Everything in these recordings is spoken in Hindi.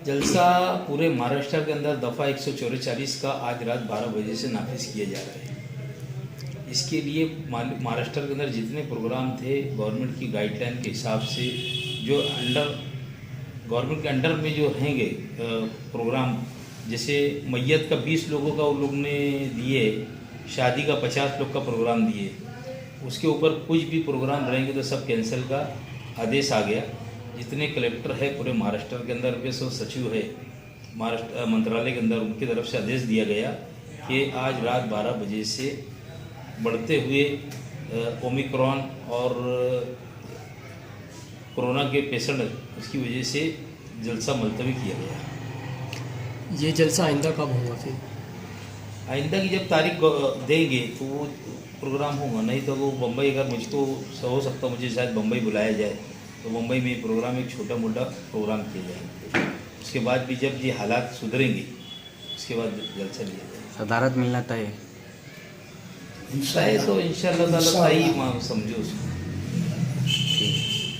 जलसा पूरे महाराष्ट्र के अंदर दफ़ा 144 का आज रात 12 बजे से नाफिज किया जा रहा है। इसके लिए महाराष्ट्र के अंदर जितने प्रोग्राम थे गवर्नमेंट की गाइडलाइन के हिसाब से, जो गवर्नमेंट के अंडर में जो हैंगे प्रोग्राम, जैसे मैयत का 20 लोगों का उन लोग ने दिए, शादी का 50 लोग का प्रोग्राम दिए, उसके ऊपर कुछ भी प्रोग्राम रहेंगे तो सब कैंसिल का आदेश आ गया। जितने कलेक्टर है पूरे महाराष्ट्र के अंदर के सो सचिव है महाराष्ट्र मंत्रालय के अंदर, उनकी तरफ से आदेश दिया गया कि आज रात 12 बजे से बढ़ते हुए ओमिक्रॉन और कोरोना के पेशेंट, उसकी वजह से जलसा मुलतवी किया गया। ये जलसा आइंदा कब होगा फिर? आइंदा की जब तारीख देंगे तो वो प्रोग्राम होगा, नहीं तो वो बम्बई, अगर मुझको हो सकता मुझे शायद बम्बई बुलाया जाए तो मुंबई में प्रोग्राम, एक छोटा मोटा प्रोग्राम किया जाएगा। उसके बाद भी जब ये हालात सुधरेंगे उसके बाद जलसा लिया जाएगा। सदारत मिलना तय है तो इंशाअल्लाह ताला ही समझो उसको।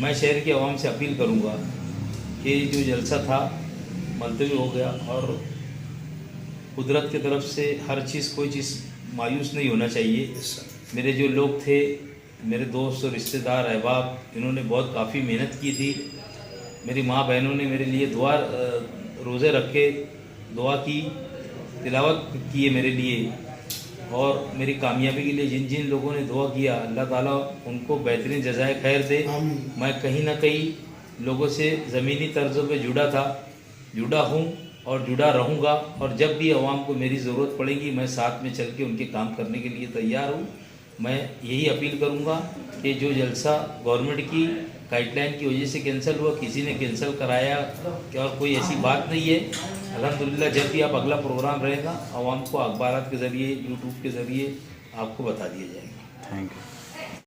मैं शहर की आवाम से अपील करूँगा कि जो जलसा था मुलतवी हो गया, और कुदरत की तरफ से हर चीज़, कोई चीज़ मायूस नहीं होना चाहिए। मेरे जो लोग थे, मेरे दोस्त और रिश्तेदार अहबाब, इन्होंने बहुत काफ़ी मेहनत की थी। मेरी माँ बहनों ने मेरे लिए रोज़े रख के दुआ की, तिलावत की है मेरे लिए, और मेरी कामयाबी के लिए जिन जिन लोगों ने दुआ किया, अल्लाह ताला उनको बेहतरीन जज़ाए खैर दे। मैं कहीं ना कहीं लोगों से ज़मीनी तर्ज़ों पे जुड़ा हूँ और जुड़ा रहूँगा, और जब भी आवाम को मेरी ज़रूरत पड़ेगी मैं साथ में चल के उनके काम करने के लिए तैयार हूँ। मैं यही अपील करूँगा कि जो जलसा गवर्नमेंट की गाइडलाइन की वजह से कैंसिल हुआ, किसी ने कैंसिल कराया और कोई ऐसी बात नहीं है। अल्हम्दुलिल्लाह जब भी आप अगला प्रोग्राम रहेगा आवाम को अखबारात के ज़रिए, यूट्यूब के ज़रिए आपको बता दिया जाएगा। Thank you.